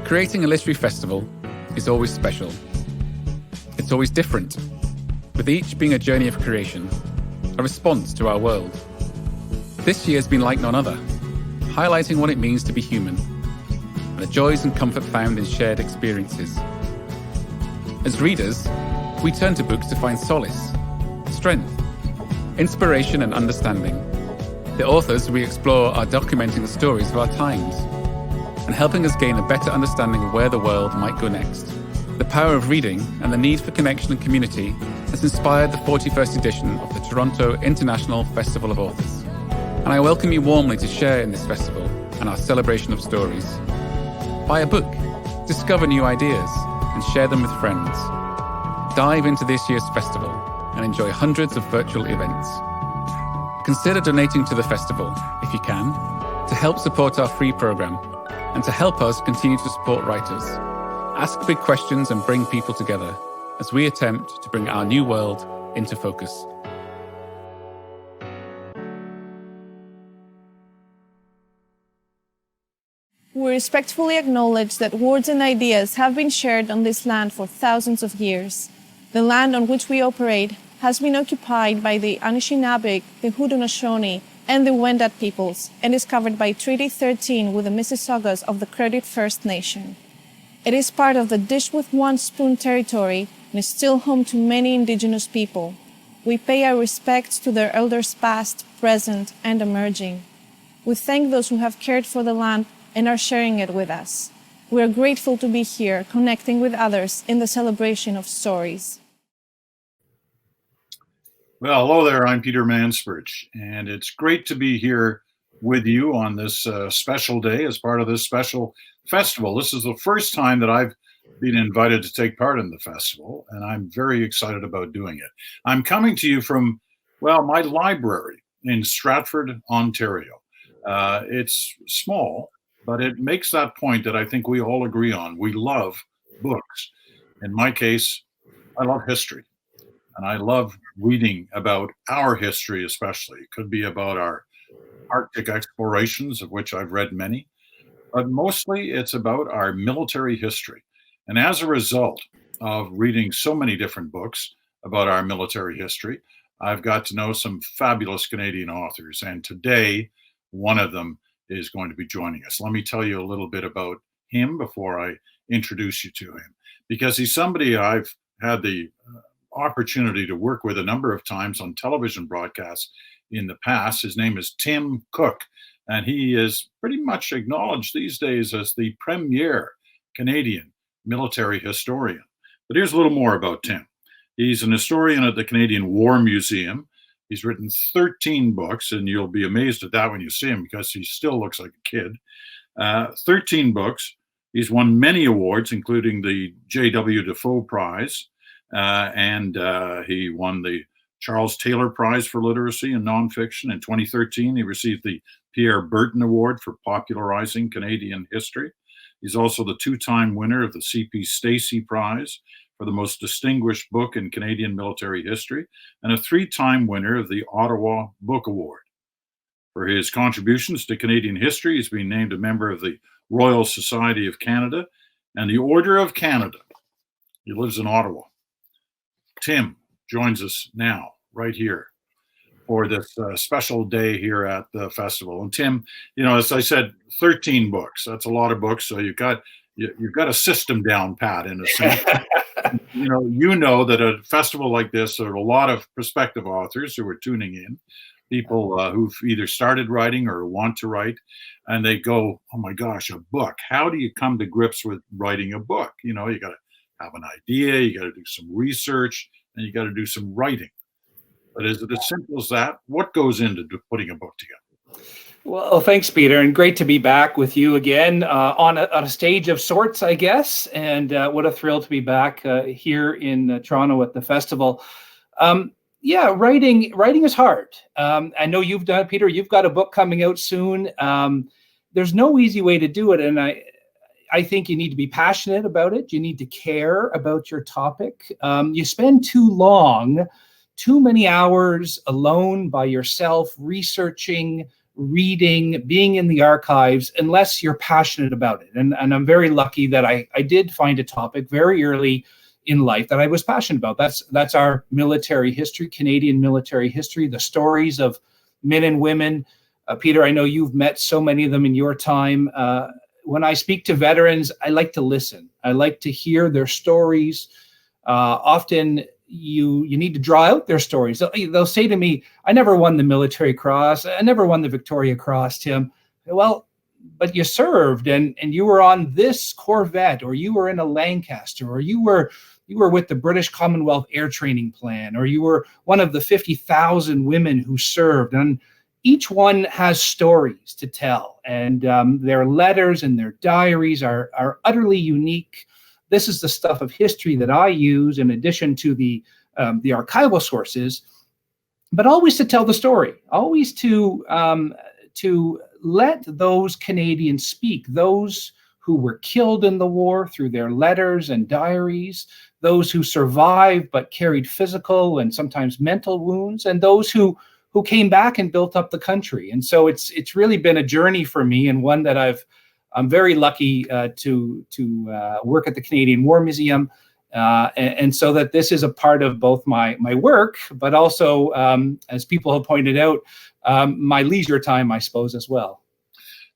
Creating a literary festival is always special. It's always different, with each being a journey of creation, a response to our world. This year has been like none other, highlighting what it means to be human, and the joys and comfort found in shared experiences. As readers, we turn to books to find solace, strength, inspiration and understanding. The authors we explore are documenting the stories of our times and helping us gain a better understanding of where the world might go next. The power of reading and the need for connection and community has inspired the 41st edition of the Toronto International Festival of Authors. And I welcome you warmly to share in this festival and our celebration of stories. Buy a book, discover new ideas, and share them with friends. Dive into this year's festival and enjoy hundreds of virtual events. Consider donating to the festival, if you can, to help support our free program and to help us continue to support writers. Ask big questions and bring people together as we attempt to bring our new world into focus. We respectfully acknowledge that words and ideas have been shared on this land for thousands of years. The land on which we operate has been occupied by the Anishinaabe, the Haudenosaunee, and the Wendat peoples, and is covered by Treaty 13 with the Mississaugas of the Credit First Nation. It is part of the Dish with One Spoon territory and is still home to many Indigenous people. We pay our respects to their elders past, present, and emerging. We thank those who have cared for the land and are sharing it with us. We are grateful to be here, connecting with others in the celebration of stories. Well, hello there, I'm Peter Mansbridge, and it's great to be here with you on this special day as part of this special festival. This is the first time that I've been invited to take part in the festival, and I'm very excited about doing it. I'm coming to you from, well, my library in Stratford, Ontario. It's small, but it makes that point that I think we all agree on. We love books. In my case, I love history. And I love reading about our history, especially. It could be about our Arctic explorations, of which I've read many, but mostly it's about our military history. And as a result of reading so many different books about our military history, I've got to know some fabulous Canadian authors. And today, one of them is going to be joining us. Let me tell you a little bit about him before I introduce you to him, because he's somebody I've had the opportunity to work with a number of times on television broadcasts in the past. His name is Tim Cook, and he is pretty much acknowledged these days as the premier Canadian military historian. But here's a little more about Tim. He's an historian at the Canadian War Museum. He's written 13 books, and you'll be amazed at that when you see him because he still looks like a kid. 13 books. He's won many awards, including the J.W. Defoe Prize, and he won the Charles Taylor Prize for Literacy and Nonfiction. In 2013, he received the Pierre Berton Award for popularizing Canadian history. He's also the two-time winner of the C.P. Stacey Prize for the most distinguished book in Canadian military history, and a three-time winner of the Ottawa Book Award. For his contributions to Canadian history, he's been named a member of the Royal Society of Canada and the Order of Canada. He lives in Ottawa. Tim joins us now, right here, for this special day here at the festival. And Tim, you know, as I said, 13 books. That's a lot of books. So you've got a system down pat in a sense. you know that a festival like this, there are a lot of prospective authors who are tuning in, people who've either started writing or want to write, and they go, oh my gosh, a book. How do you come to grips with writing a book? You know, you got to have an idea, you got to do some research, and you got to do some writing. But is it as simple as that? What goes into putting a book together? Well, thanks, Peter, and great to be back with you again on a stage of sorts, I guess. And what a thrill to be back here in Toronto at the festival. Yeah, writing is hard. I know you've done it, Peter. You've got a book coming out soon. There's no easy way to do it, and I think you need to be passionate about it. You need to care about your topic. You spend too many hours alone by yourself researching, reading, being in the archives, unless you're passionate about it. And I'm very lucky that I did find a topic very early in life that I was passionate about. That's our military history, Canadian military history, the stories of men and women. Peter, I know you've met so many of them in your time. When I speak to veterans, I like to listen. I like to hear their stories. Often you need to draw out their stories. They'll say to me, I never won the Military Cross. I never won the Victoria Cross, Tim. Well, but you served and you were on this Corvette, or you were in a Lancaster, or you were with the British Commonwealth Air Training Plan, or you were one of the 50,000 women who served. And each one has stories to tell, and their letters and their diaries are utterly unique. This is the stuff of history that I use in addition to the archival sources, but always to tell the story, always to let those Canadians speak, those who were killed in the war through their letters and diaries, those who survived but carried physical and sometimes mental wounds, and those who came back and built up the country. And so it's really been a journey for me, and one that I'm very lucky to work at the Canadian War Museum, and so that this is a part of both my work, but also, as people have pointed out, my leisure time, I suppose, as well.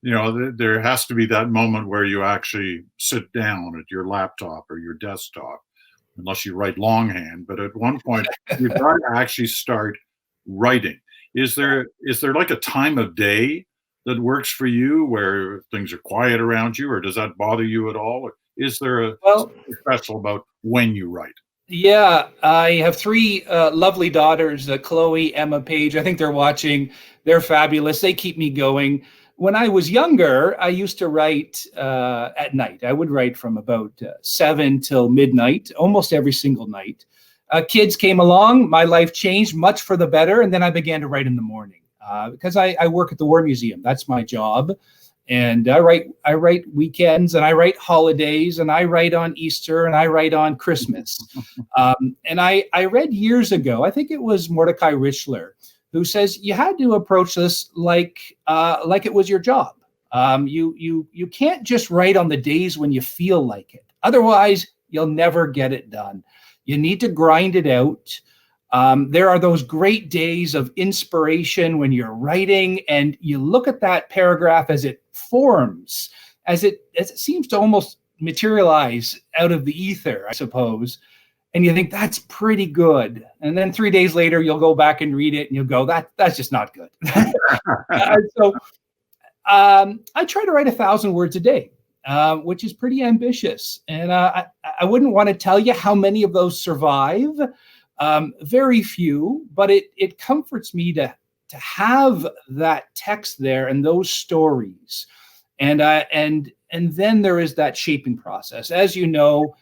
You know, there has to be that moment where you actually sit down at your laptop or your desktop, unless you write longhand. But at one point, you've got to actually start writing. Is there like a time of day that works for you where things are quiet around you, or does that bother you at all? Or is there something special about when you write? Yeah, I have three lovely daughters, Chloe, Emma, Paige. I think they're watching. They're fabulous. They keep me going. When I was younger, I used to write at night. I would write from about 7 till midnight, almost every single night. Kids came along. My life changed much for the better, and then I began to write in the morning because I work at the War Museum. That's my job. And I write weekends, and I write holidays, and I write on Easter, and I write on Christmas. And I read years ago, I think it was Mordecai Richler, who says you had to approach this like it was your job. You can't just write on the days when you feel like it. Otherwise, you'll never get it done. You need to grind it out. There are those great days of inspiration when you're writing and you look at that paragraph as it forms, as it seems to almost materialize out of the ether, I suppose. And you think that's pretty good. And then 3 days later, you'll go back and read it and you'll go, that's just not good. So I try to write 1,000 words a day, which is pretty ambitious. And I wouldn't want to tell you how many of those survive. Very few, but it comforts me to have that text there and those stories. And then there is that shaping process. As you know,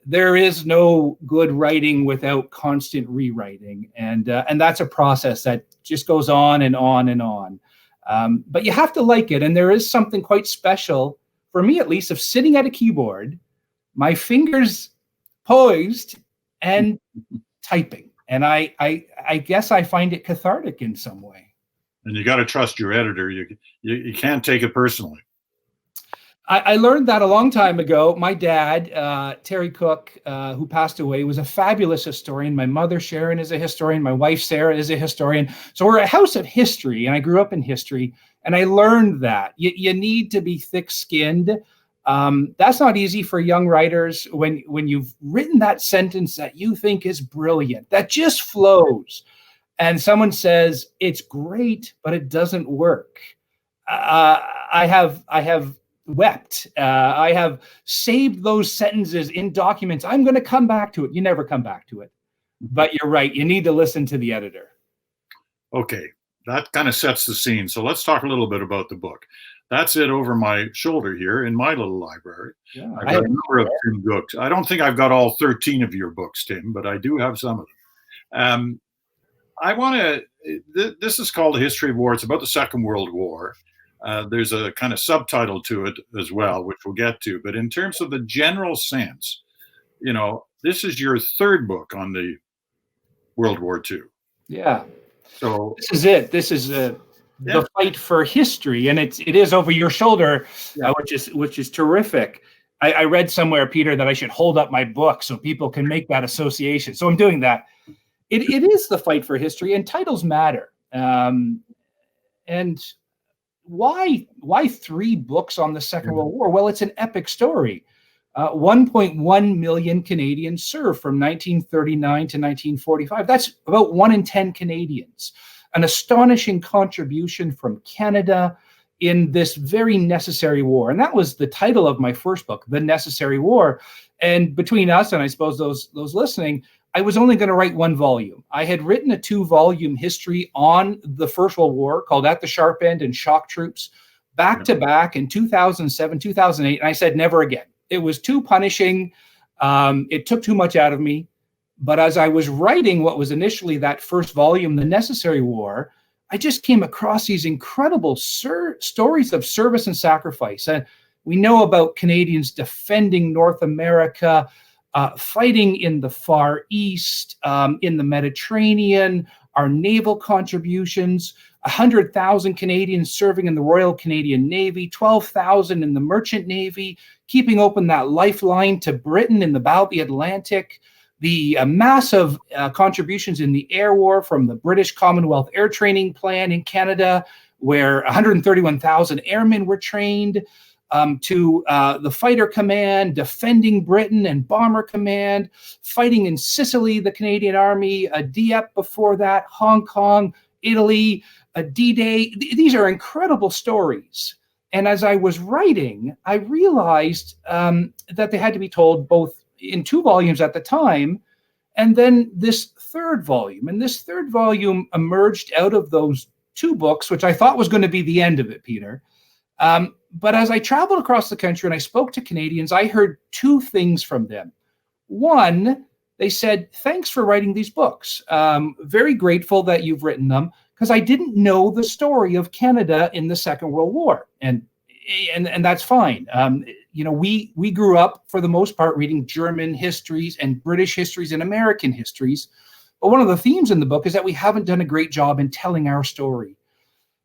there is no good writing without constant rewriting. And that's a process that just goes on and on and on. But you have to like it. And there is something quite special, for me at least, of sitting at a keyboard, my fingers poised and typing. And I guess I find it cathartic in some way. And you got to trust your editor. You can't take it personally. I learned that a long time ago. My dad, Terry Cook, who passed away, was a fabulous historian. My mother, Sharon, is a historian. My wife, Sarah, is a historian. So we're a house of history, and I grew up in history. And I learned that you need to be thick-skinned. That's not easy for young writers when you've written that sentence that you think is brilliant, that just flows, and someone says it's great, but it doesn't work. I have wept. I have saved those sentences in documents. I'm going to come back to it. You never come back to it. But you're right. You need to listen to the editor. Okay. That kind of sets the scene. So let's talk a little bit about the book. That's it over my shoulder here in my little library. Yeah, I've got a number of Tim books. I don't think I've got all 13 of your books, Tim, but I do have some of them. I want to, this is called The History of War. It's about the Second World War. There's a kind of subtitle to it as well, which we'll get to. But in terms of the general sense, you know, this is your third book on the World War II. Yeah. So this is it. This is The Fight for History, and it is over your shoulder, which is terrific. I read somewhere, Peter, that I should hold up my book so people can make that association. So I'm doing that. It is the fight for history, and titles matter. And why 3 books on the Second World War? Well, it's an epic story. 1.1 million Canadians served from 1939 to 1945. That's about 1 in 10 Canadians. An astonishing contribution from Canada in this very necessary war. And that was the title of my first book, The Necessary War. And between us, and I suppose those listening, I was only going to write 1 volume. I had written a 2-volume history on the First World War called At the Sharp End and Shock Troops, back to back in 2007, 2008. And I said, never again. It was too punishing. It took too much out of me. But as I was writing what was initially that first volume, The Necessary War, I just came across these incredible stories of service and sacrifice. And we know about Canadians defending North America, fighting in the Far East, in the Mediterranean, our naval contributions, 100,000 Canadians serving in the Royal Canadian Navy, 12,000 in the Merchant Navy, keeping open that lifeline to Britain in the Battle of the Atlantic, the massive contributions in the air war from the British Commonwealth Air Training Plan in Canada, where 131,000 airmen were trained, to the Fighter Command, defending Britain, and Bomber Command, fighting in Sicily, the Canadian Army, Dieppe before that, Hong Kong, Italy, D-Day. These are incredible stories. And as I was writing, I realized that they had to be told both in 2 volumes at the time, and then this 3rd volume. And this 3rd volume emerged out of those 2 books, which I thought was going to be the end of it, Peter. But as I traveled across the country and I spoke to Canadians, I heard 2 things from them. One, they said, thanks for writing these books. Very grateful that you've written them, because I didn't know the story of Canada in the Second World War. And that's fine. We grew up, for the most part, reading German histories and British histories and American histories. But one of the themes in the book is that we haven't done a great job in telling our story.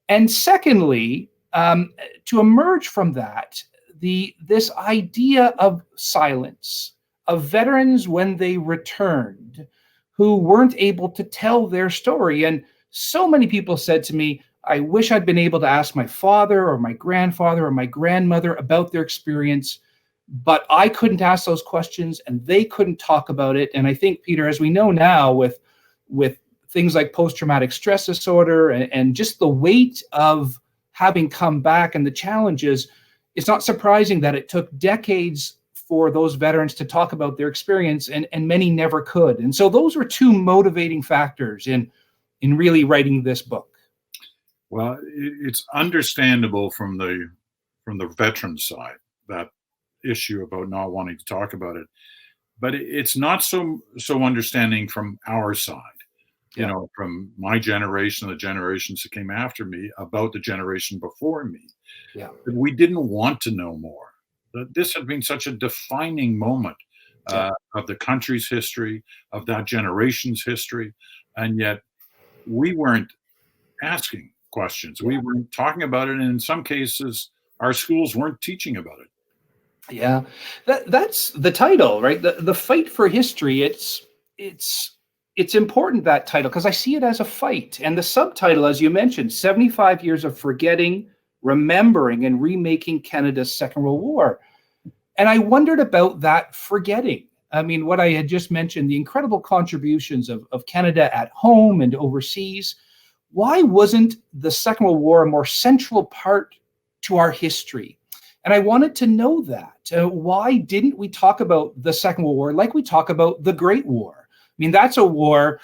And secondly, to emerge from that, this idea of silence, of veterans when they returned who weren't able to tell their story. And so many people said to me, I wish I'd been able to ask my father or my grandfather or my grandmother about their experience, but I couldn't ask those questions and they couldn't talk about it. And I think, Peter, as we know now with things like post-traumatic stress disorder and just the weight of having come back and the challenges, it's not surprising that it took decades for those veterans to talk about their experience, and many never could. And so those were 2 motivating factors in really writing this book. Well, it's understandable from the veteran side, that issue about not wanting to talk about it, but it's not so understanding from our side. You know, from my generation, the generations that came after me, about the generation before me. Yeah, we didn't want to know more. This had been such a defining moment of the country's history, of that generation's history, and yet we weren't asking questions. We weren't talking about it, and in some cases, our schools weren't teaching about it. Yeah, that's the title, right? The fight for history. It's important, that title, because I see it as a fight. And the subtitle, as you mentioned, 75 years of forgetting, remembering, and remaking Canada's Second World War. And I wondered about that forgetting. I mean, what I had just mentioned, the incredible contributions of Canada at home and overseas. Why wasn't the Second World War a more central part to our history? And I wanted to know that. Why didn't we talk about the Second World War like we talk about the Great War? I mean, that's a war.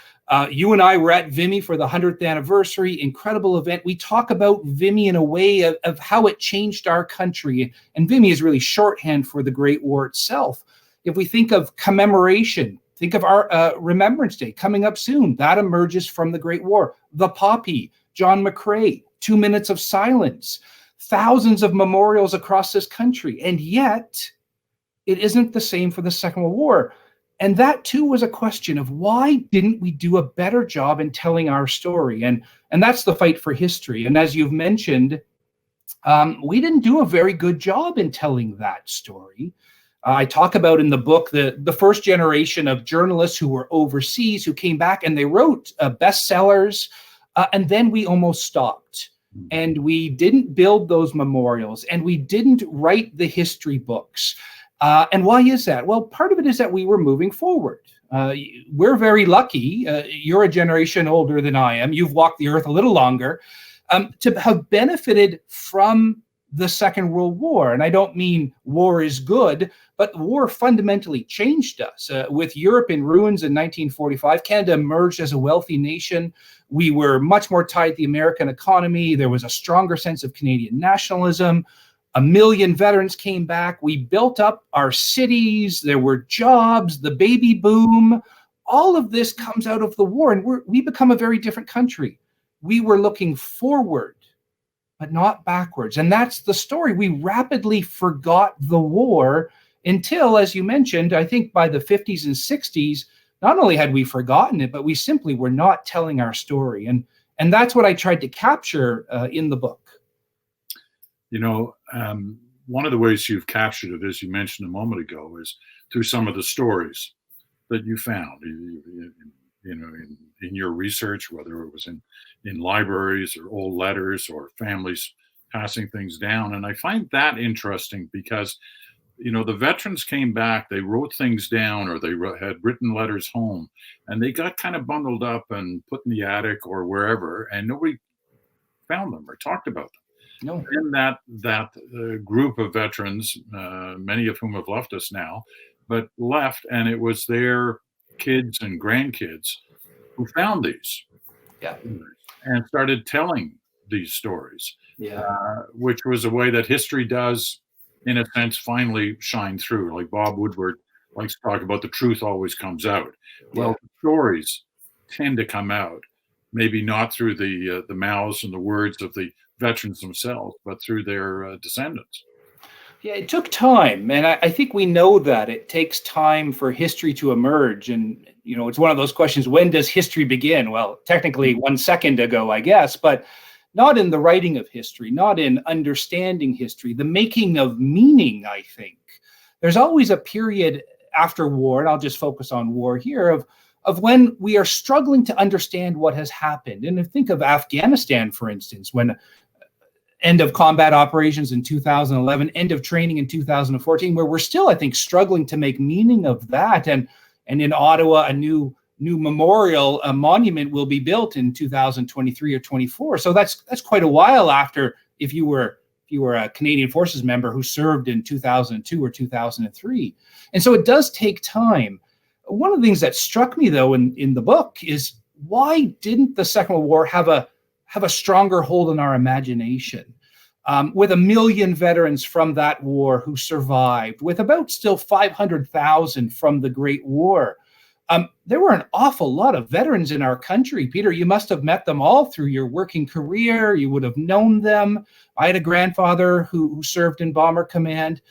You and I were at Vimy for the 100th anniversary, incredible event. We talk about Vimy in a way of how it changed our country. And Vimy is really shorthand for the Great War itself. If we think of commemoration, think of our Remembrance Day coming up soon. That emerges from the Great War. The Poppy, John McCrae, 2 minutes of silence, thousands of memorials across this country. And yet, it isn't the same for the Second World War. And that too was a question of why didn't we do a better job in telling our story? And that's the fight for history. And as you've mentioned, we didn't do a very good job in telling that story. I talk about in the book the first generation of journalists who were overseas, who came back and they wrote bestsellers, and then we almost stopped. And we didn't build those memorials, and we didn't write the history books. And why is that? Well, part of it is that we were moving forward. We're very lucky. You're a generation older than I am. You've walked the earth a little longer, to have benefited from the Second World War. And I don't mean war is good, but war fundamentally changed us. With Europe in ruins in 1945, Canada emerged as a wealthy nation. We were much more tied to the American economy. There was a stronger sense of Canadian nationalism. 1 million veterans came back. We built up our cities. There were jobs, the baby boom. All of this comes out of the war, and we become a very different country. We were looking forward, but not backwards. And that's the story. We rapidly forgot the war until, as you mentioned, I think by the 50s and 60s, not only had we forgotten it, but we simply were not telling our story. And that's what I tried to capture in the book. You know, one of the ways you've captured it, as you mentioned a moment ago, is through some of the stories that you found, in your research, whether it was in libraries or old letters or families passing things down. And I find that interesting because, the veterans came back, they wrote things down, or they had written letters home, and they got kind of bundled up and put in the attic or wherever, and nobody found them or talked about them. No. And that group of veterans, many of whom have left us now, but left, and it was their kids and grandkids who found these, yeah, and started telling these stories, yeah, which was a way that history does, in a sense, finally shine through. Like Bob Woodward likes to talk about, the truth always comes out. Well, yeah. the stories tend to come out, maybe not through the mouths and the words of the veterans themselves, but through their descendants. Yeah, it took time. And I think we know that it takes time for history to emerge. And, it's one of those questions, when does history begin? Well, technically 1 second ago, I guess, but not in the writing of history, not in understanding history, the making of meaning, I think. There's always a period after war, and I'll just focus on war here, of when we are struggling to understand what has happened. And think of Afghanistan, for instance, when end of combat operations in 2011, end of training in 2014, where we're still, I think, struggling to make meaning of that. And in Ottawa, a new memorial, a monument will be built in 2023 or 24. So that's quite a while after, if you were a Canadian Forces member who served in 2002 or 2003. And so it does take time. One of the things that struck me, though, in the book is, why didn't the Second World War have a stronger hold on our imagination? With 1 million veterans from that war who survived, with about still 500,000 from the Great War, there were an awful lot of veterans in our country. Peter, you must have met them all through your working career. You would have known them. I had a grandfather who served in Bomber Command.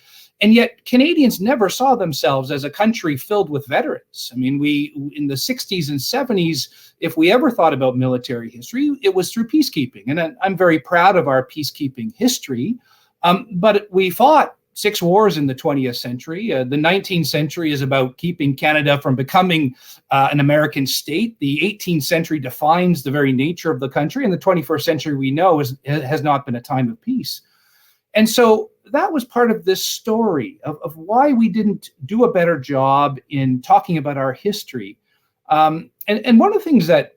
And yet Canadians never saw themselves as a country filled with veterans. I mean, we, in the 60s and 70s, if we ever thought about military history, it was through peacekeeping. And I'm very proud of our peacekeeping history. But we fought 6 wars in the 20th century. The 19th century is about keeping Canada from becoming an American state. The 18th century defines the very nature of the country. And the 21st century, we know, has not been a time of peace. And so that was part of this story of why we didn't do a better job in talking about our history. And one of the things that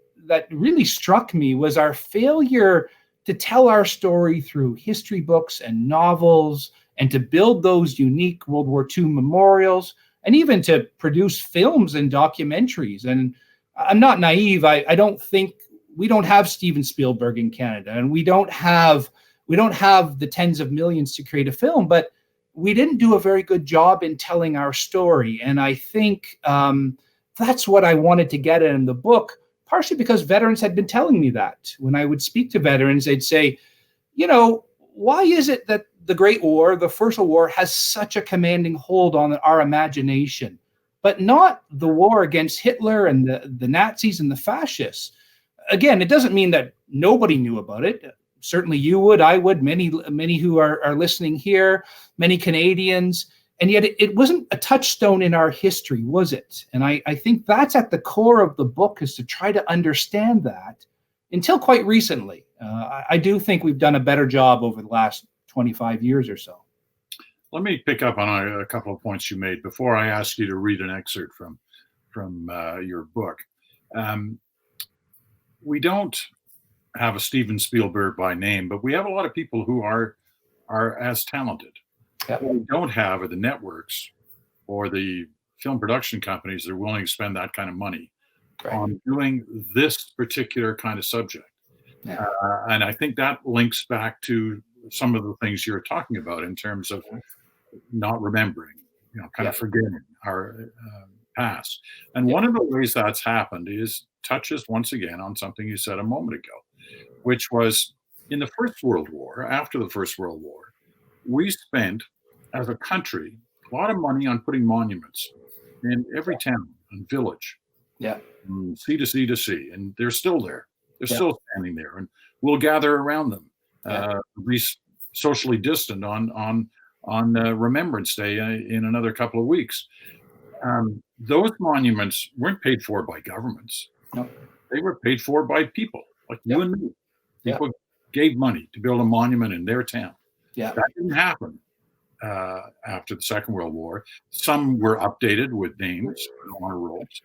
really struck me was our failure to tell our story through history books and novels, and to build those unique World War II memorials, and even to produce films and documentaries. And I'm not naive. I don't think we don't have Steven Spielberg in Canada, and we don't have the tens of millions to create a film, but we didn't do a very good job in telling our story. And I think that's what I wanted to get at in the book, partially because veterans had been telling me that. When I would speak to veterans, they'd say, why is it that the Great War, the First World War, has such a commanding hold on our imagination, but not the war against Hitler and the Nazis and the fascists. Again, it doesn't mean that nobody knew about it. Certainly you would, I would, many who are listening here, many Canadians, and yet it wasn't a touchstone in our history, was it? And I think that's at the core of the book, is to try to understand that until quite recently. I do think we've done a better job over the last 25 years or so. Let me pick up on a couple of points you made before I ask you to read an excerpt from your book. We don't have a Steven Spielberg by name, but we have a lot of people who are as talented. Yep. What we don't have are the networks or the film production companies that are willing to spend that kind of money on doing this particular kind of subject. Yeah. And I think that links back to some of the things you're talking about in terms of not remembering, kind of forgetting our past. And one of the ways that's happened touches once again on something you said a moment ago, which was in the First World War, after the First World War, we spent as a country a lot of money on putting monuments in every town and village, from sea to sea to sea, and they're still there. They're still standing there, and we'll gather around them, at least socially distant on Remembrance Day in another couple of weeks. Those monuments weren't paid for by governments. No. They were paid for by people like you and me. People gave money to build a monument in their town. That didn't happen after the Second World War. Some were updated with names and honor rolls.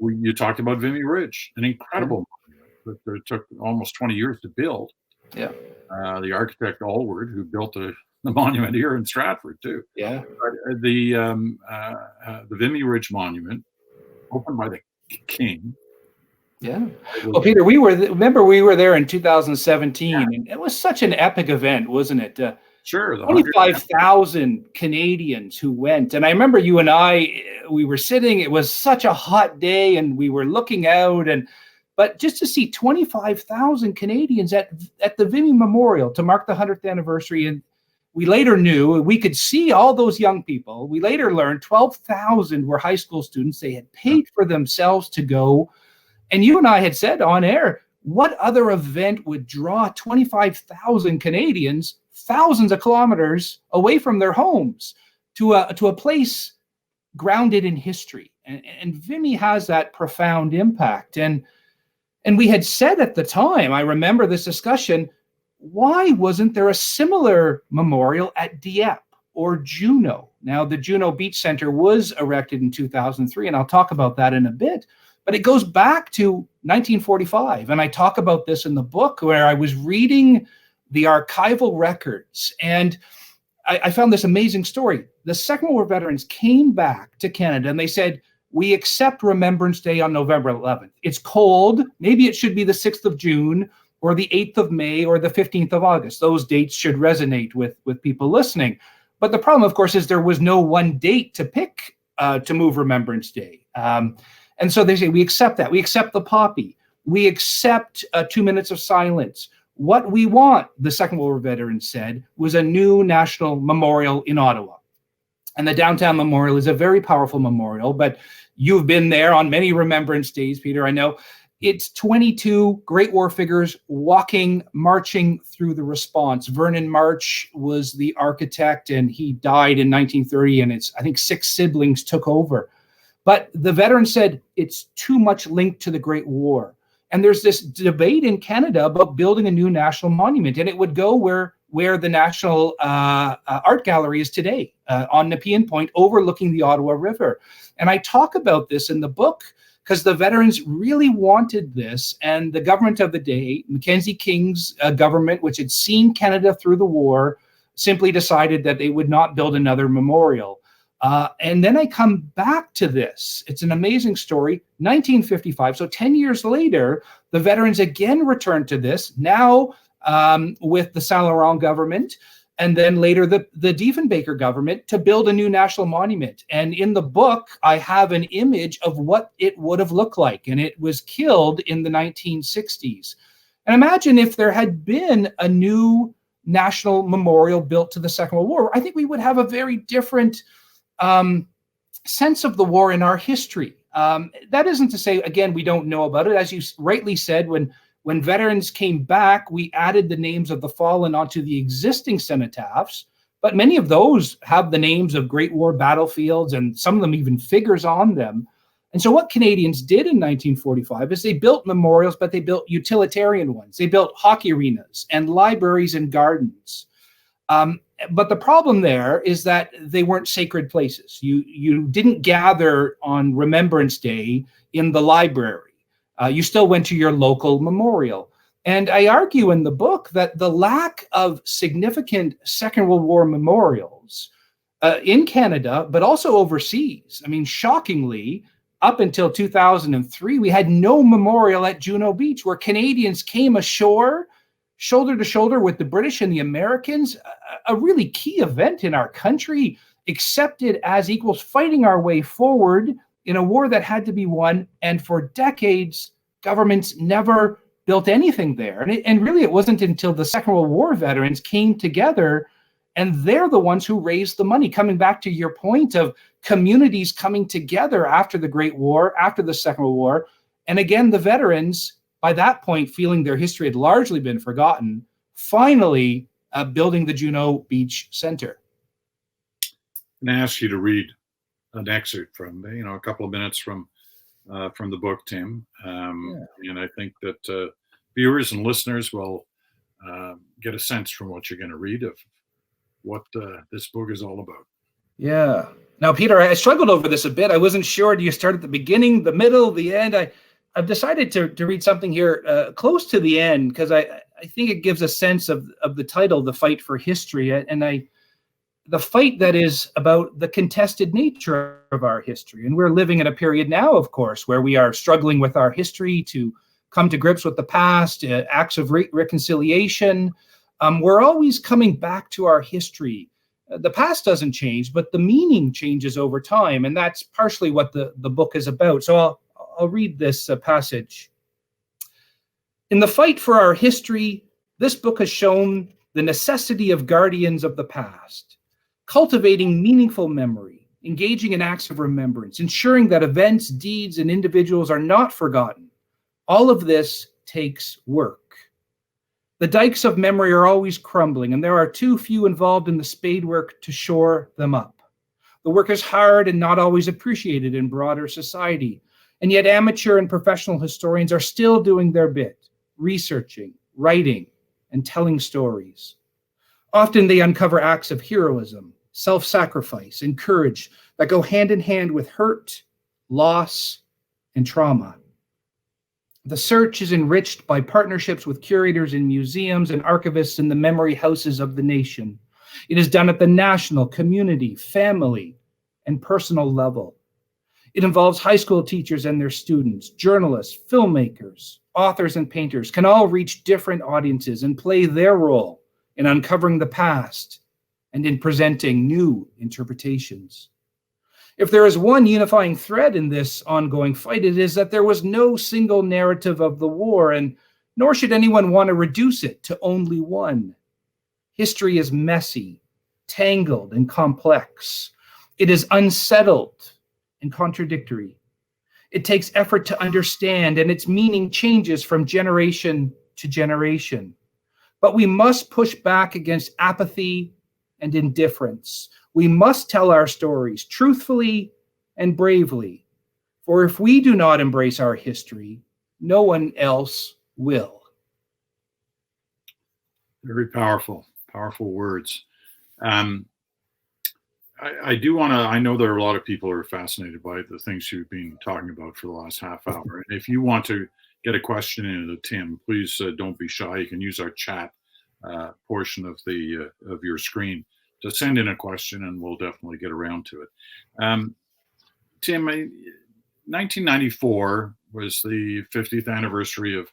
You talked about Vimy Ridge, an incredible monument that took almost 20 years to build. The architect Allward, who built the monument here in Stratford too. But the Vimy Ridge Monument, opened by the King. Well, Peter, we were there in 2017, and it was such an epic event, wasn't it? Sure. 25,000 Canadians who went. And I remember you and we were sitting, it was such a hot day, and we were looking out, but just to see 25,000 Canadians at the Vimy Memorial to mark the 100th anniversary. And we later knew, we could see all those young people. We later learned 12,000 were high school students. They had paid for themselves to go. And you and I had said on air, what other event would draw 25,000 Canadians thousands of kilometers away from their homes to a place grounded in history? And Vimy has that profound impact. And we had said at the time, I remember this discussion, why wasn't there a similar memorial at Dieppe or Juneau? Now, the Juneau Beach Center was erected in 2003, and I'll talk about that in a bit. But it goes back to 1945, and I talk about this in the book, where I was reading the archival records, and I found this amazing story. The Second World War veterans came back to Canada, and they said, we accept Remembrance Day on November 11th. It's cold. Maybe it should be the 6th of June or the 8th of May or the 15th of August. Those dates should resonate with people listening. But the problem, of course, is there was no one date to pick to move Remembrance Day. And so they say, we accept that. We accept the poppy. We accept 2 minutes of silence. What we want, the Second World War veterans said, was a new national memorial in Ottawa. And the downtown memorial is a very powerful memorial, but you've been there on many Remembrance Days, Peter, I know. It's 22 Great War figures marching through the response. Vernon March was the architect, and he died in 1930, and I think 6 siblings took over. But the veterans said it's too much linked to the Great War. And there's this debate in Canada about building a new national monument, and it would go where the National Art Gallery is today, on Nepean Point, overlooking the Ottawa River. And I talk about this in the book because the veterans really wanted this, and the government of the day, Mackenzie King's government, which had seen Canada through the war, simply decided that they would not build another memorial. And then I come back to this. It's an amazing story. 1955, so 10 years later, the veterans again returned to this, now with the Saint Laurent government, and then later the Diefenbaker government, to build a new national monument. And in the book, I have an image of what it would have looked like, and it was killed in the 1960s. And imagine if there had been a new national memorial built to the Second World War. I think we would have a very different sense of the war in our history. That isn't to say, again, we don't know about it. As you rightly said, when veterans came back, we added the names of the fallen onto the existing cenotaphs, but many of those have the names of Great War battlefields, and some of them even figures on them. And so what Canadians did in 1945 is they built memorials, but they built utilitarian ones. They built hockey arenas and libraries and gardens. But the problem there is that they weren't sacred places. You didn't gather on Remembrance Day in the library. You still went to your local memorial. And I argue in the book that the lack of significant Second World War memorials in Canada, but also overseas, I mean, shockingly, up until 2003, we had no memorial at Juno Beach, where Canadians came ashore shoulder to shoulder with the British and the Americans, a really key event in our country, accepted as equals, fighting our way forward in a war that had to be won. And for decades, governments never built anything there. And really, it wasn't until the Second World War veterans came together, and they're the ones who raised the money. Coming back to your point of communities coming together after the Great War, after the Second World War, and again, the veterans, by that point, feeling their history had largely been forgotten, finally building the Juno Beach Center. I'm going to ask you to read an excerpt from, a couple of minutes from the book, Tim. And I think that viewers and listeners will get a sense from what you're going to read of what this book is all about. Yeah. Now, Peter, I struggled over this a bit. I wasn't sure. Do you start at the beginning, the middle, the end? I've decided to read something here close to the end, because I think it gives a sense of the title, The Fight for History. And the fight that is about the contested nature of our history. And we're living in a period now, of course, where we are struggling with our history to come to grips with the past, acts of reconciliation. We're always coming back to our history. The past doesn't change, but the meaning changes over time. And that's partially what the book is about. So I'll read this passage. In the fight for our history, this book has shown the necessity of guardians of the past, cultivating meaningful memory, engaging in acts of remembrance, ensuring that events, deeds, and individuals are not forgotten. All of this takes work. The dikes of memory are always crumbling, and there are too few involved in the spade work to shore them up. The work is hard and not always appreciated in broader society, and yet amateur and professional historians are still doing their bit, researching, writing, and telling stories. Often they uncover acts of heroism, self-sacrifice, and courage that go hand in hand with hurt, loss, and trauma. The search is enriched by partnerships with curators in museums and archivists in the memory houses of the nation. It is done at the national, community, family, and personal level. It involves high school teachers and their students, journalists, filmmakers, authors, and painters can all reach different audiences and play their role in uncovering the past and in presenting new interpretations. If there is one unifying thread in this ongoing fight, it is that there was no single narrative of the war, and nor should anyone want to reduce it to only one. History is messy, tangled, and complex. It is unsettled and contradictory. It takes effort to understand, and its meaning changes from generation to generation. But we must push back against apathy and indifference. We must tell our stories truthfully and bravely, for if we do not embrace our history, no one else will. Very powerful words. I do want to, I know there are a lot of people who are fascinated by the things you've been talking about for the last half hour. And if you want to get a question into Tim, please don't be shy. You can use our chat portion of your screen to send in a question, and we'll definitely get around to it. Tim, 1994 was the 50th anniversary of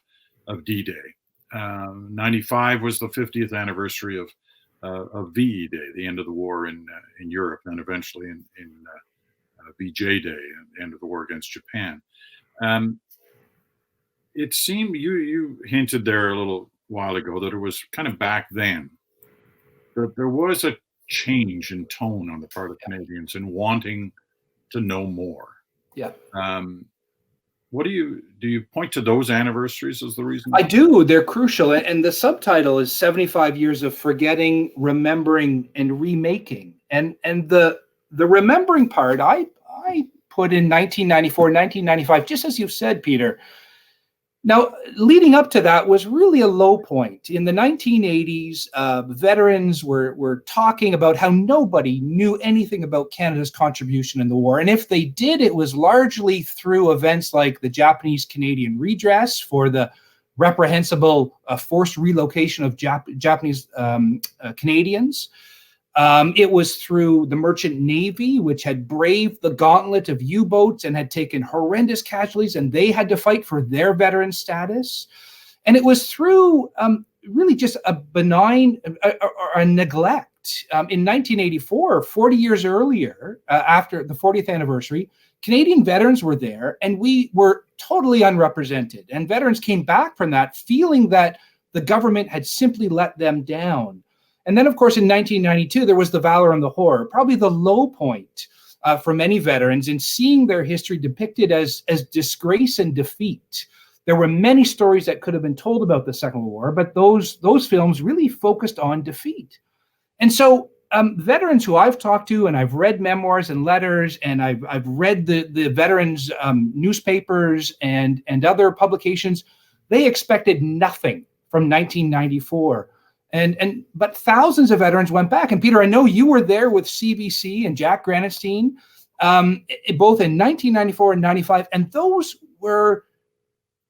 D-Day. 95 was the 50th anniversary of VE Day, the end of the war in Europe, and eventually in VJ Day, the end of the war against Japan. It seemed you hinted there a little while ago that it was kind of back then that there was a change in tone on the part of Canadians in wanting to know more. Yeah. What do you point to those anniversaries as the reason? I do. They're crucial. And the subtitle is 75 Years of Forgetting, Remembering, and Remaking. And the remembering part, I put in 1994, 1995, just as you've said, Peter. Now, leading up to that was really a low point. In the 1980s, veterans were talking about how nobody knew anything about Canada's contribution in the war. And if they did, it was largely through events like the Japanese-Canadian redress for the reprehensible forced relocation of Japanese Canadians. It was through the Merchant Navy, which had braved the gauntlet of U-boats and had taken horrendous casualties, and they had to fight for their veteran status. And it was through really just a benign a neglect. In 1984, 40 years earlier, after the 40th anniversary, Canadian veterans were there, and we were totally unrepresented. And veterans came back from that feeling that the government had simply let them down. And then, of course, in 1992, there was the Valor and the Horror, probably the low point for many veterans in seeing their history depicted as disgrace and defeat. There were many stories that could have been told about the Second World War, but those films really focused on defeat. And so veterans who I've talked to, and I've read memoirs and letters, and I've read the veterans' newspapers and other publications, they expected nothing from 1994. But thousands of veterans went back. And Peter, I know you were there with CBC and Jack Granatstein, both in 1994 and 95. And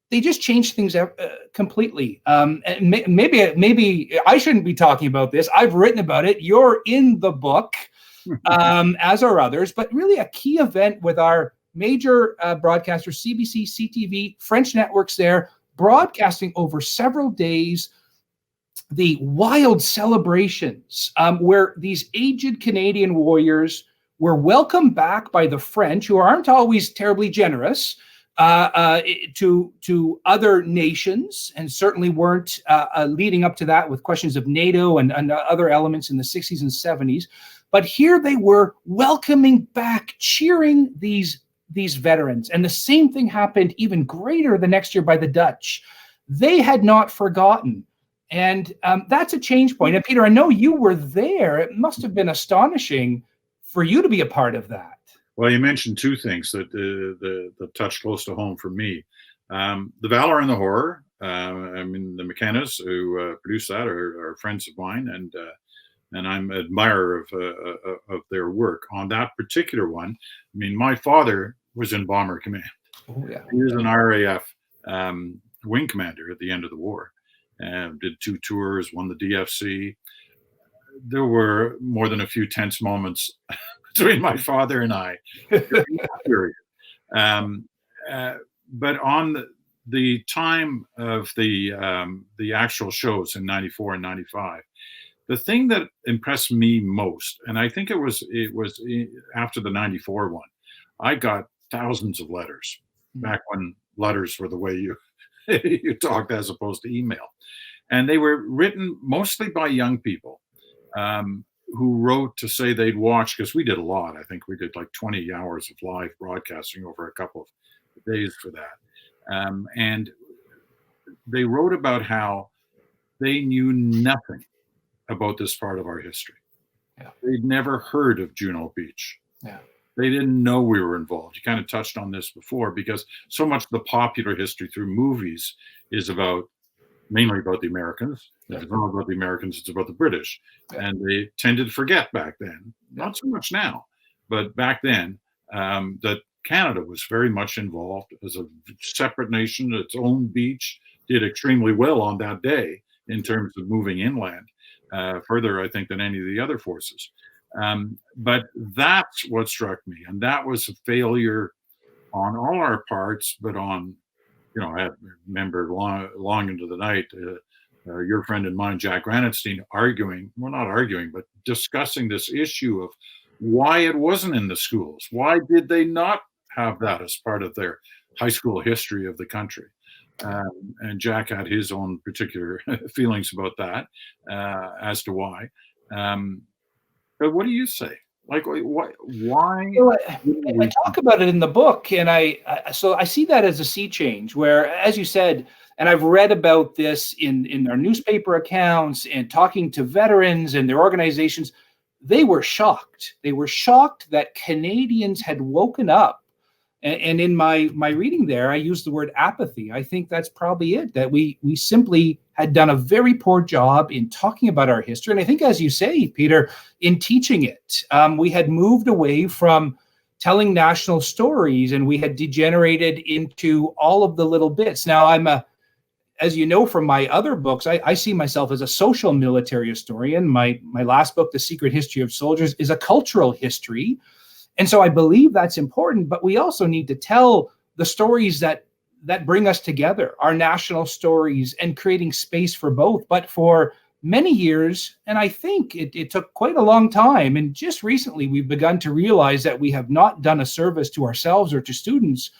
they just changed things completely. And maybe I shouldn't be talking about this. I've written about it. You're in the book, as are others. But really a key event with our major broadcasters, CBC, CTV, French networks there, broadcasting over several days the wild celebrations where these aged Canadian warriors were welcomed back by the French, who aren't always terribly generous to other nations, and certainly weren't leading up to that with questions of NATO and other elements in the 60s and 70s. But here they were welcoming back, cheering these veterans. And the same thing happened even greater the next year by the Dutch. They had not forgotten. And that's a change point. And Peter, I know you were there. It must have been astonishing for you to be a part of that. Well, you mentioned two things that touched close to home for me. The Valor and the Horror. I mean, the McKennas who produced that are friends of mine, and I'm an admirer of their work. On that particular one, I mean, my father was in Bomber Command. Oh, yeah. He was an RAF wing commander at the end of the war. Did 2 tours, won the DFC. There were more than a few tense moments between my father and I. But on the time of the actual shows in 94 and 95, the thing that impressed me most, and I think it was after the 94 one, I got thousands of letters back when letters were the way you talked as opposed to email. And they were written mostly by young people who wrote to say they'd watch, because we did a lot. I think we did like 20 hours of live broadcasting over a couple of days for that. And they wrote about how they knew nothing about this part of our history. Yeah. They'd never heard of Juno Beach. Yeah. They didn't know we were involved. You kind of touched on this before, because so much of the popular history through movies is mainly about the Americans. Yeah. It's not about the Americans, it's about the British. Yeah. And they tended to forget back then, not so much now, but back then, that Canada was very much involved as a separate nation, its own beach, did extremely well on that day in terms of moving inland, further, I think, than any of the other forces. But that's what struck me. And that was a failure on all our parts, but on, I remember long into the night, your friend and mine, Jack Granatstein, not arguing, but discussing this issue of why it wasn't in the schools. Why did they not have that as part of their high school history of the country? And Jack had his own particular feelings about that as to why. But what do you say? Like, why? Well, I talk about it in the book, and so I see that as a sea change, where, as you said, and I've read about this in our newspaper accounts and talking to veterans and their organizations. They were shocked. They were shocked that Canadians had woken up. And in my reading there, I used the word apathy. I think that's probably it, that we simply had done a very poor job in talking about our history. And I think, as you say, Peter, in teaching it, we had moved away from telling national stories, and we had degenerated into all of the little bits. Now, as you know from my other books, I see myself as a social military historian. My last book, The Secret History of Soldiers, is a cultural history. And so I believe that's important, but we also need to tell the stories that bring us together, our national stories, and creating space for both. But for many years, and I think it took quite a long time, and just recently we've begun to realize that we have not done a service to ourselves or to students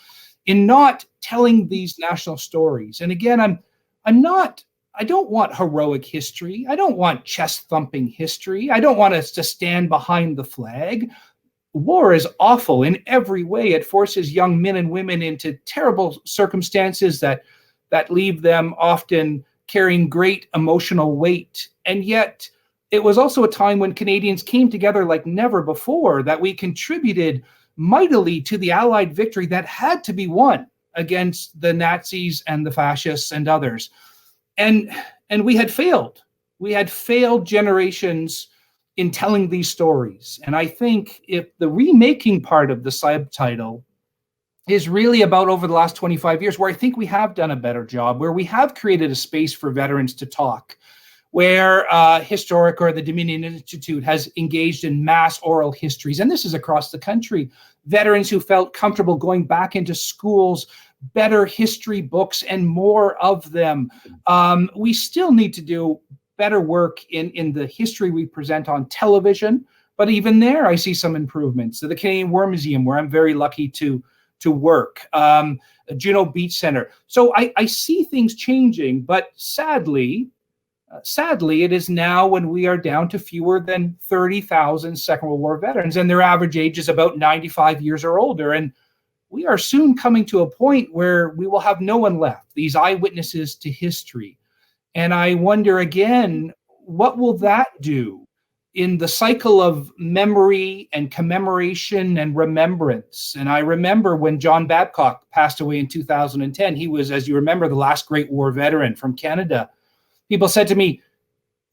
in not telling these national stories. And again, I don't want heroic history. I don't want chest-thumping history. I don't want us to stand behind the flag. War is awful in every way. It forces young men and women into terrible circumstances that leave them often carrying great emotional weight. And yet, it was also a time when Canadians came together like never before, that we contributed mightily to the Allied victory that had to be won against the Nazis and the fascists and others. And we had failed. We had failed generations in telling these stories. And I think if the remaking part of the subtitle is really about over the last 25 years, where I think we have done a better job, where we have created a space for veterans to talk, where Historic or the Dominion Institute has engaged in mass oral histories, and this is across the country, veterans who felt comfortable going back into schools, better history books, and more of them. We still need to do better work in the history we present on television, but even there I see some improvements. So the Canadian War Museum, where I'm very lucky to work, Juno Beach Center. So I see things changing, but sadly, it is now when we are down to fewer than 30,000 Second World War veterans, and their average age is about 95 years or older. And we are soon coming to a point where we will have no one left, these eyewitnesses to history. And I wonder again, what will that do in the cycle of memory and commemoration and remembrance? And I remember when John Babcock passed away in 2010, he was, as you remember, the last Great War veteran from Canada. People said to me,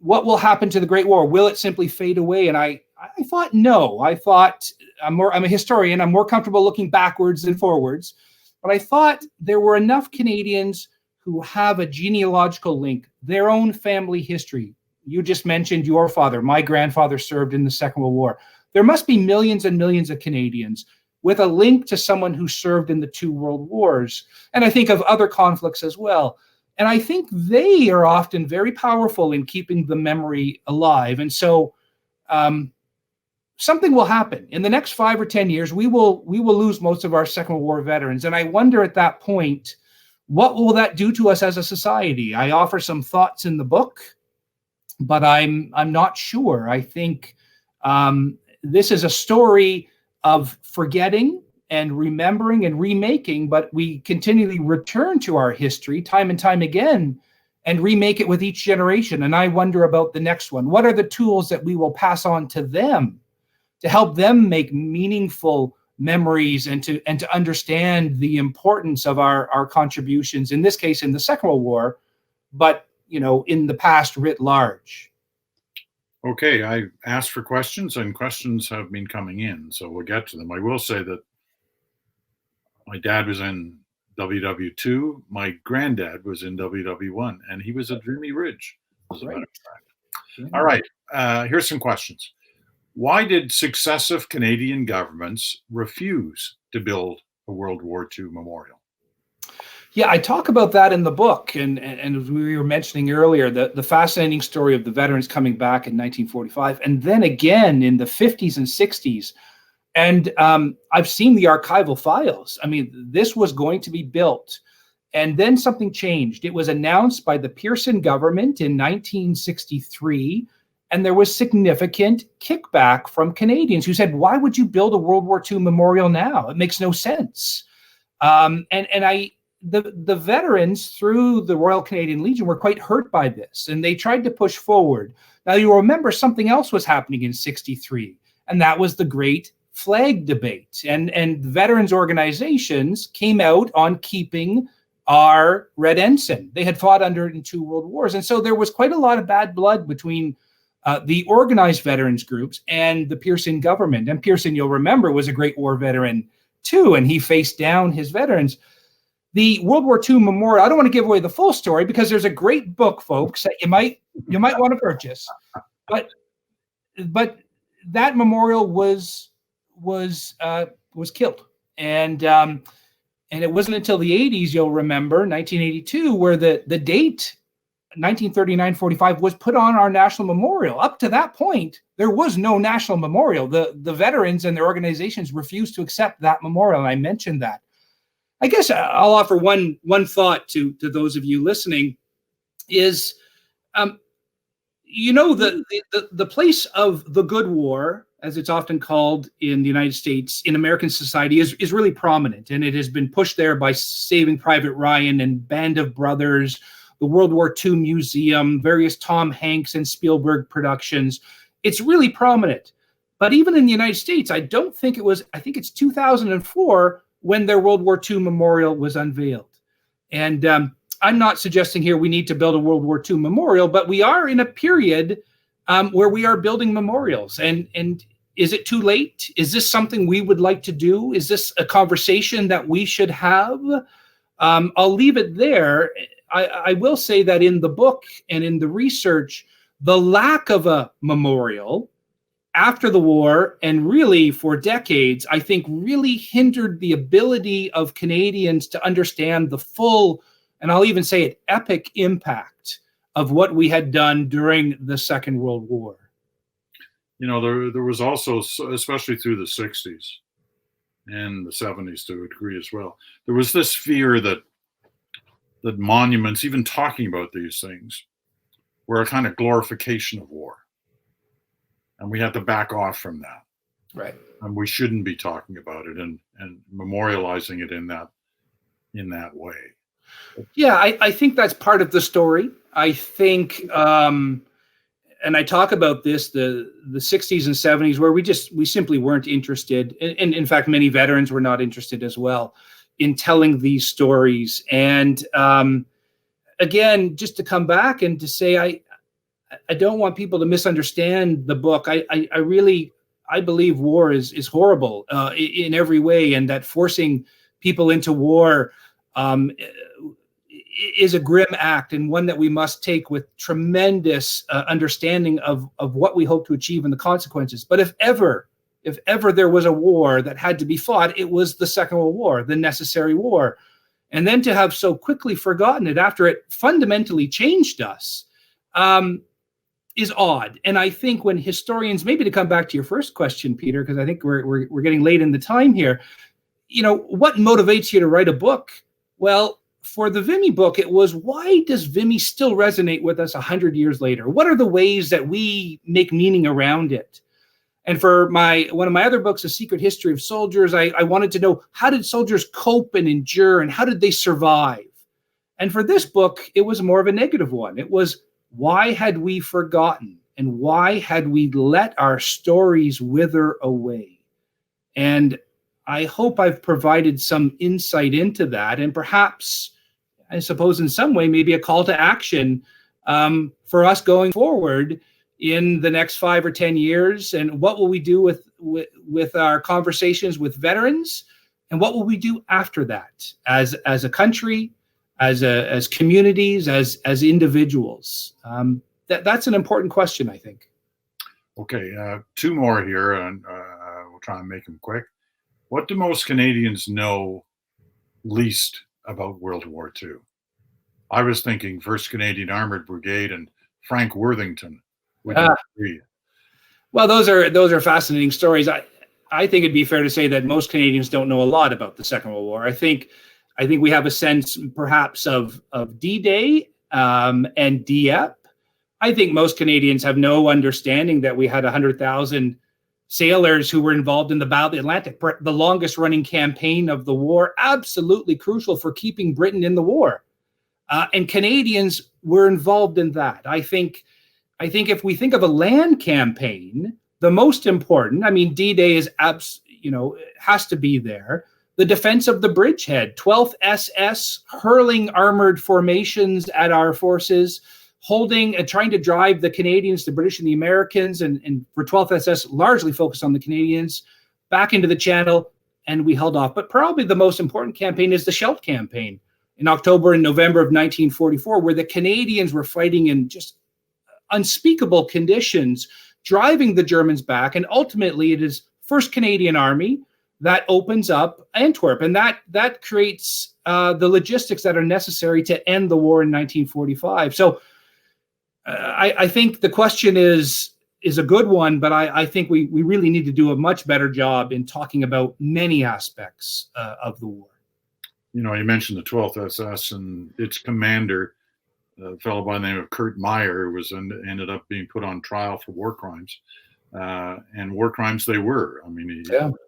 what will happen to the Great War? Will it simply fade away? And I thought, no. I thought, I'm a historian. I'm more comfortable looking backwards than forwards. But I thought there were enough Canadians who have a genealogical link, their own family history. You just mentioned your father. My grandfather served in the Second World War. There must be millions and millions of Canadians with a link to someone who served in the two world wars. And I think of other conflicts as well. And I think they are often very powerful in keeping the memory alive. And so something will happen. In the next 5 or 10 years, we will lose most of our Second World War veterans. And I wonder at that point, what will that do to us as a society? I offer some thoughts in the book, but I'm not sure. I think this is a story of forgetting and remembering and remaking, but we continually return to our history time and time again and remake it with each generation. And I wonder about the next one. What are the tools that we will pass on to them to help them make meaningful memories and to understand the importance of our contributions, in this case in the Second World War, but in the past writ large? Okay, I asked for questions, and questions have been coming in, so we'll get to them. I will say that my dad was in WW2, my granddad was in WW1, and he was at Vimy Ridge, as a matter of fact. Yeah. All right, here's some questions. Why did successive Canadian governments refuse to build a World War II memorial? Yeah, I talk about that in the book. And as we were mentioning earlier, the fascinating story of the veterans coming back in 1945, and then again in the 50s and 60s. And I've seen the archival files. I mean, this was going to be built. And then something changed. It was announced by the Pearson government in 1963. And there was significant kickback from Canadians who said, why would you build a World War II memorial now? It makes no sense. The veterans through the Royal Canadian Legion were quite hurt by this, and they tried to push forward. Now, you'll remember something else was happening in 1963, and that was the Great Flag Debate. And veterans organizations came out on keeping our red ensign. They had fought under it in 2 world wars. And so there was quite a lot of bad blood between the organized veterans groups and the Pearson government. And Pearson, you'll remember, was a Great War veteran too, and he faced down his veterans. The World War II memorial, I don't want to give away the full story because there's a great book, folks, that you might want to purchase. But that memorial was killed. And it wasn't until the 80s, you'll remember, 1982, where the date 1939-45 was put on our national memorial. Up to that point, there was no national memorial. The veterans and their organizations refused to accept that memorial, and I mentioned that. I guess I'll offer one thought to those of you listening is, the place of the good war, as it's often called in the United States, in American society, is really prominent, and it has been pushed there by Saving Private Ryan and Band of Brothers, the World War II Museum, various Tom Hanks and Spielberg productions. It's really prominent. But even in the United States, I think it's 2004 when their World War II memorial was unveiled. And I'm not suggesting here we need to build a World War II memorial, but we are in a period where we are building memorials. And is it too late? Is this something we would like to do? Is this a conversation that we should have? I'll leave it there. I will say that in the book and in the research, the lack of a memorial after the war and really for decades, I think really hindered the ability of Canadians to understand the full, and I'll even say it, epic impact of what we had done during the Second World War. There was also, especially through the 60s and the 70s to a degree as well, there was this fear that monuments, even talking about these things, were a kind of glorification of war. And we had to back off from that. Right. And we shouldn't be talking about it and memorializing it in that way. Yeah, I think that's part of the story. I think, and I talk about this, the 60s and 70s, where we simply weren't interested. And in fact, many veterans were not interested as well in telling these stories. And again, just to come back and to say, I don't want people to misunderstand the book. I believe war is horrible in every way, and that forcing people into war is a grim act, and one that we must take with tremendous understanding of what we hope to achieve and the consequences. But if ever there was a war that had to be fought, it was the Second World War, the necessary war. And then to have so quickly forgotten it after it fundamentally changed us is odd. And I think when historians, maybe to come back to your first question, Peter, because I think we're getting late in the time here, what motivates you to write a book? Well, for the Vimy book, it was, why does Vimy still resonate with us 100 years later? What are the ways that we make meaning around it? And for one of my other books, A Secret History of Soldiers, I wanted to know, how did soldiers cope and endure, and how did they survive? And for this book, it was more of a negative one. It was, why had we forgotten, and why had we let our stories wither away? And I hope I've provided some insight into that, and perhaps, I suppose in some way, maybe a call to action for us going forward in the next 5 or 10 years. And what will we do with our conversations with veterans? And what will we do after that as a country, as communities, as individuals? That's an important question, I think. Okay, 2 more here, and we'll try and make them quick. What do most Canadians know least about World War II? I was thinking 1st Canadian Armored Brigade and Frank Worthington. Would you agree? Well, those are fascinating stories. I think it'd be fair to say that most Canadians don't know a lot about the Second World War. I think we have a sense perhaps of D-Day and Dieppe. I think most Canadians have no understanding that we had 100,000 sailors who were involved in the Battle of the Atlantic, the longest running campaign of the war, absolutely crucial for keeping Britain in the war. And Canadians were involved in that. I think if we think of a land campaign, the most important, I mean, D-Day is has to be there. The defense of the bridgehead, 12th SS hurling armored formations at our forces, holding and trying to drive the Canadians, the British and the Americans, and for 12th SS largely focused on the Canadians, back into the Channel, and we held off. But probably the most important campaign is the Scheldt campaign in October and November of 1944, where the Canadians were fighting in just unspeakable conditions, driving the Germans back, and ultimately it is 1st Canadian Army that opens up Antwerp, and that creates the logistics that are necessary to end the war in 1945. So I think the question is a good one, but I think we really need to do a much better job in talking about many aspects of the war. You know, you mentioned the 12th SS and its commander, a fellow by the name of Kurt Meyer, who ended up being put on trial for war crimes. And war crimes they were. I mean,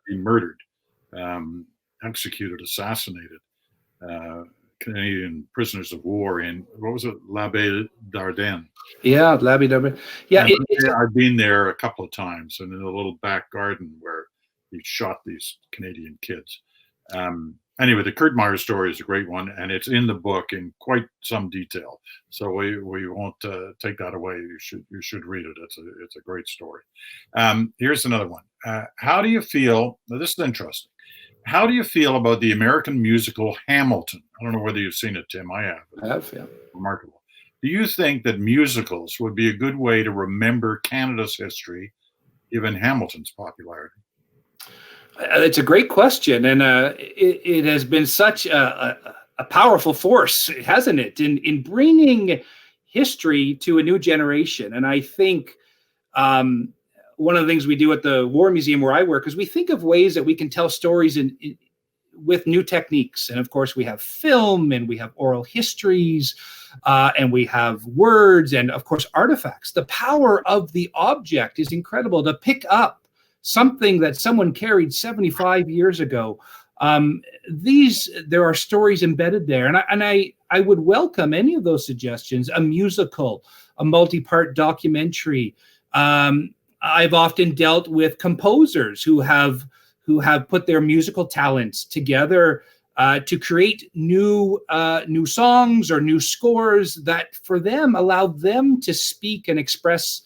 he murdered, executed, assassinated Canadian prisoners of war in, what was it, l'Abbaye d'Ardenne. Yeah, l'Abbaye d'Ardenne. Yeah, I've been there a couple of times, and in a little back garden where he shot these Canadian kids. Anyway, the Kurt Meyer story is a great one, and it's in the book in quite some detail. So we won't take that away. You should read it. It's a great story. Here's another one. How do you feel? Now this is interesting. How do you feel about the American musical Hamilton? I don't know whether you've seen it, Tim. I have. I have, yeah. Remarkable. Do you think that musicals would be a good way to remember Canada's history, given Hamilton's popularity? It's a great question, and it has been such a powerful force, hasn't it, in bringing history to a new generation. And I think one of the things we do at the War Museum where I work is we think of ways that we can tell stories with new techniques. And of course, we have film, and we have oral histories, and we have words, and of course, artifacts. The power of the object is incredible. To pick up something that someone carried 75 years ago. There are stories embedded there. And I would welcome any of those suggestions, a musical, a multi-part documentary. I've often dealt with composers who have put their musical talents together to create new songs or new scores that for them allow them to speak and express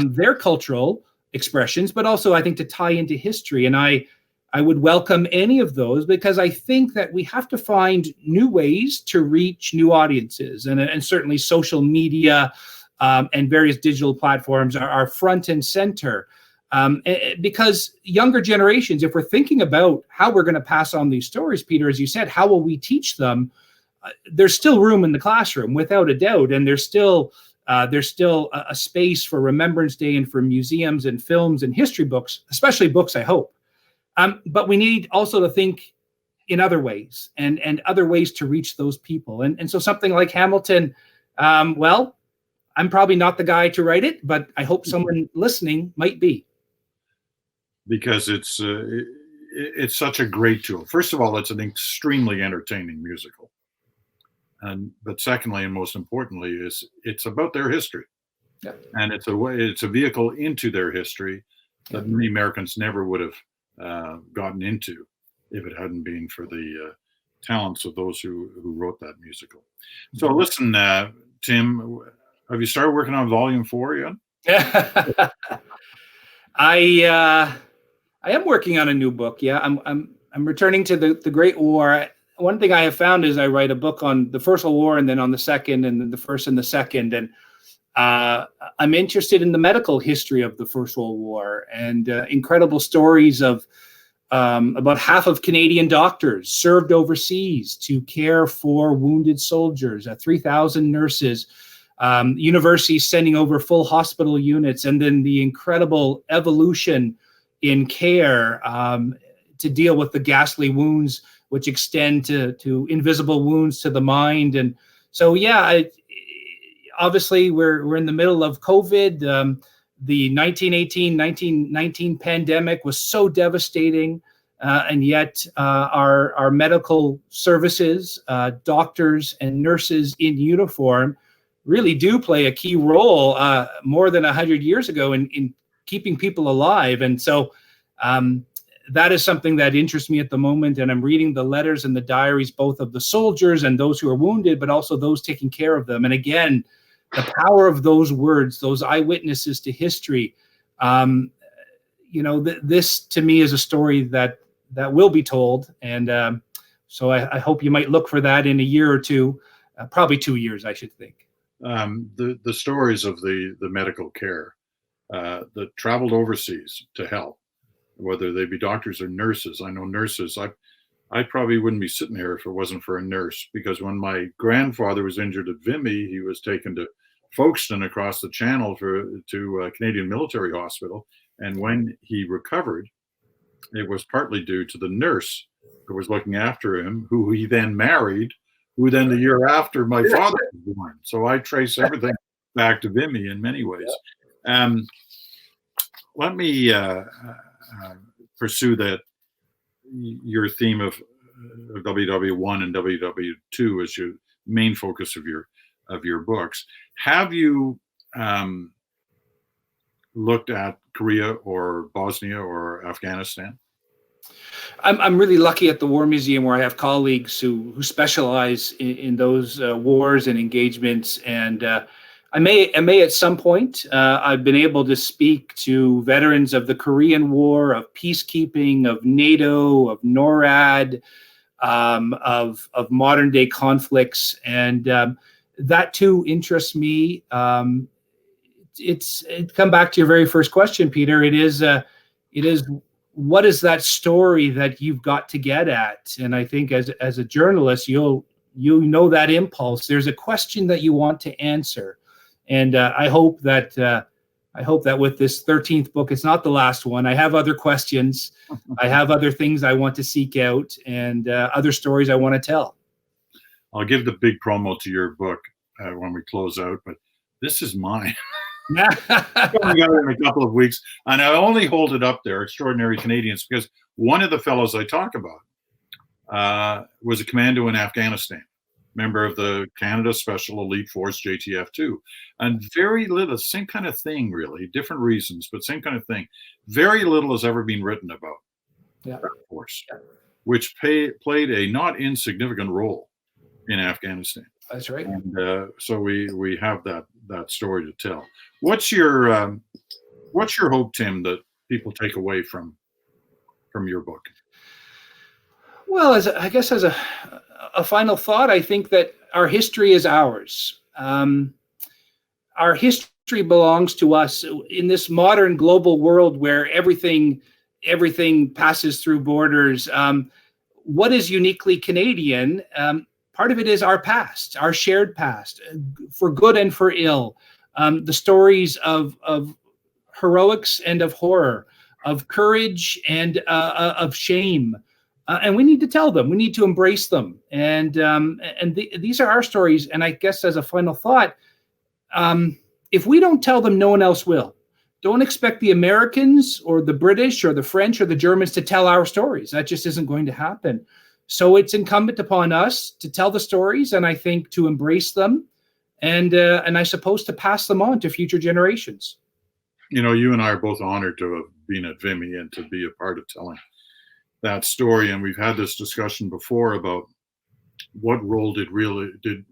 their cultural expressions, but also I think to tie into history. And I would welcome any of those, because I think that we have to find new ways to reach new audiences, and certainly social media and various digital platforms are front and center, because younger generations, if we're thinking about how we're going to pass on these stories, Peter, as you said, how will we teach them? There's still room in the classroom, without a doubt, and there's still a space for Remembrance Day and for museums and films and history books, especially books, I hope. But we need also to think in other ways and other ways to reach those people. And so something like Hamilton, well, I'm probably not the guy to write it, but I hope someone listening might be. Because it's such a great tool. First of all, it's an extremely entertaining musical. But secondly, and most importantly, is it's about their history, and it's a vehicle into their history that many Americans never would have gotten into if it hadn't been for the talents of those who wrote that musical. So listen, Tim, have you started working on Volume 4 yet? I am working on a new book. Yeah, I'm returning to the Great War. One thing I have found is I write a book on the First World War, and then on the Second, and then the First and the Second. And I'm interested in the medical history of the First World War, and incredible stories of about half of Canadian doctors served overseas to care for wounded soldiers, 3,000 nurses, universities sending over full hospital units, and then the incredible evolution in care to deal with the ghastly wounds which extend to invisible wounds to the mind. And so, yeah, obviously, we're in the middle of COVID. The 1918-1919 pandemic was so devastating, and yet our medical services, doctors and nurses in uniform, really do play a key role more than 100 years ago in keeping people alive. And so that is something that interests me at the moment. And I'm reading the letters and the diaries, both of the soldiers and those who are wounded, but also those taking care of them. And again, the power of those words, those eyewitnesses to history. This to me is a story that will be told. And so I hope you might look for that in a year or two, probably 2 years, I should think. The stories of the medical care that traveled overseas to help, whether they be doctors or nurses. I know nurses. I probably wouldn't be sitting here if it wasn't for a nurse, because when my grandfather was injured at Vimy, he was taken to Folkestone across the channel to a Canadian Military Hospital. And when he recovered, it was partly due to the nurse who was looking after him, who he then married, who then the year after my father was born. So I trace everything back to Vimy in many ways. Let me pursue that your theme of WW1 and WW2 as your main focus of your books. Have you looked at Korea or Bosnia or Afghanistan? I'm really lucky at the War Museum, where I have colleagues who specialize in those wars and engagements. And I may at some point, I've been able to speak to veterans of the Korean War, of peacekeeping, of NATO, of NORAD, of modern day conflicts. And that too interests me. It's come back to your very first question, Peter. It is what is that story that you've got to get at? And I think as a journalist, you'll know that impulse. There's a question that you want to answer, and I hope that with this 13th book, it's not the last one. I have other questions, I have other things I want to seek out, and other stories I want to tell. I'll give the big promo to your book when we close out, but this is mine. Coming out in a couple of weeks, and I only hold it up there, Extraordinary Canadians, because one of the fellows I talk about was a commando in Afghanistan, member of the Canada Special Elite Force, JTF2, and very little, same kind of thing, really, different reasons, but same kind of thing. Very little has ever been written about that force, which played a not insignificant role in Afghanistan. That's right. And so we have that story to tell. What's your hope, Tim, that people take away from your book? Well, as a final thought, I think that our history is ours. Our history belongs to us in this modern global world where everything passes through borders. What is uniquely Canadian? Part of it is our past, our shared past, for good and for ill. The stories of heroics and of horror, of courage and of shame. And we need to tell them. We need to embrace them. And these are our stories. And I guess as a final thought, if we don't tell them, no one else will. Don't expect the Americans or the British or the French or the Germans to tell our stories. That just isn't going to happen. So it's incumbent upon us to tell the stories, and I think to embrace them, and I suppose to pass them on to future generations. You know, you and I are both honored to have been at Vimy and to be a part of telling that story. And we've had this discussion before about what role did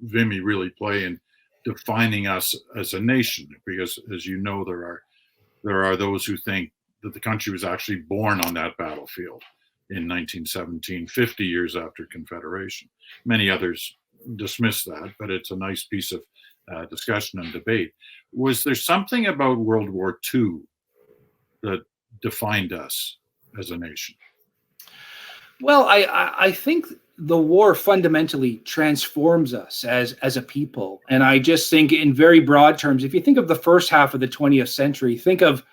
Vimy really play in defining us as a nation? Because, as you know, there are those who think that the country was actually born on that battlefield in 1917, 50 years after Confederation. Many others dismiss that, but it's a nice piece of discussion and debate. Was there something about World War II that defined us as a nation? Well, I think the war fundamentally transforms us as a people. And I just think in very broad terms, if you think of the first half of the 20th century, think of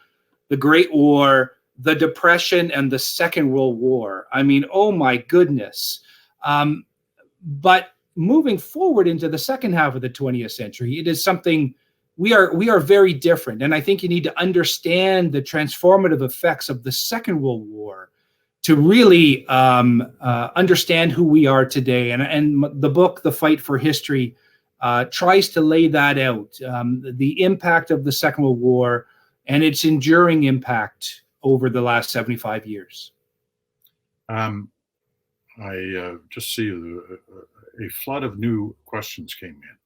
the Great War, the Depression, and the Second World War. I mean, oh my goodness. But moving forward into the second half of the 20th century, it is something we are very different. And I think you need to understand the transformative effects of the Second World War to really understand who we are today. And the book, The Fight for History, tries to lay that out, the impact of the Second World War and its enduring impact over the last 75 years. I just see a flood of new questions came in.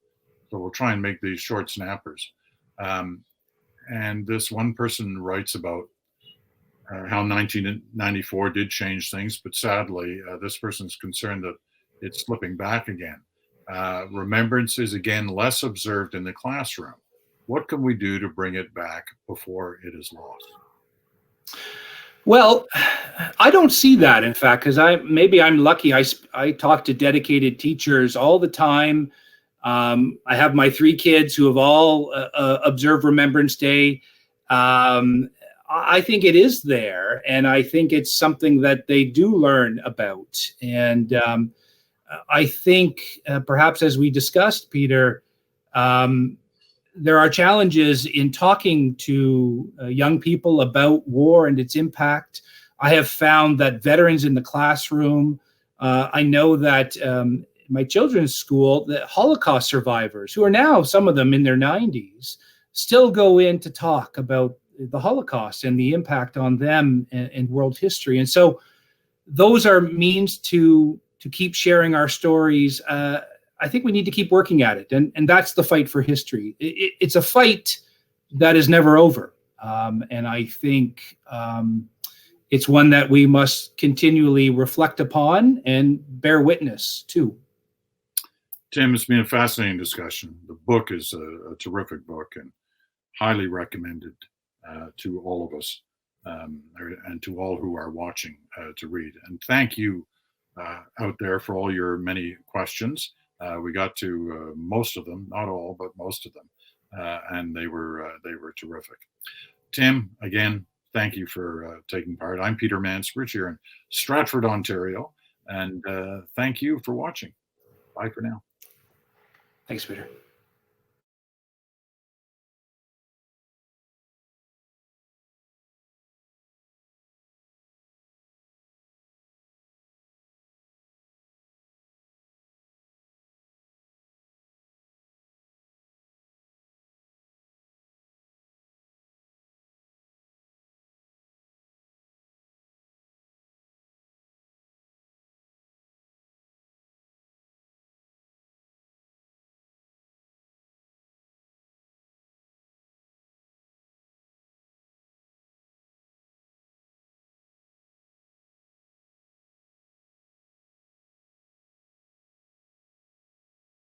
So we'll try and make these short snappers. And this one person writes about how 1994 did change things, but sadly, this person's concerned that it's slipping back again. Remembrance is again less observed in the classroom. What can we do to bring it back before it is lost? Well, I don't see that, in fact, because maybe I'm lucky. I talk to dedicated teachers all the time. I have my 3 kids who have all observed Remembrance Day. I think it is there, and I think it's something that they do learn about. And I think perhaps as we discussed, Peter, there are challenges in talking to young people about war and its impact. I have found that veterans in the classroom, I know that my children's school, the Holocaust survivors, who are now, some of them in their 90s, still go in to talk about the Holocaust and the impact on them and world history. And so those are means to keep sharing our stories. I think we need to keep working at it. And that's the fight for history. It's a fight that is never over. And I think it's one that we must continually reflect upon and bear witness to. Tim, it's been a fascinating discussion. The book is a terrific book and highly recommended to all of us and to all who are watching to read. And thank you out there for all your many questions. We got to most of them, not all, but most of them, and they were terrific. Tim, again, thank you for taking part. I'm Peter Mansbridge here in Stratford, Ontario, and thank you for watching. Bye for now. Thanks, Peter.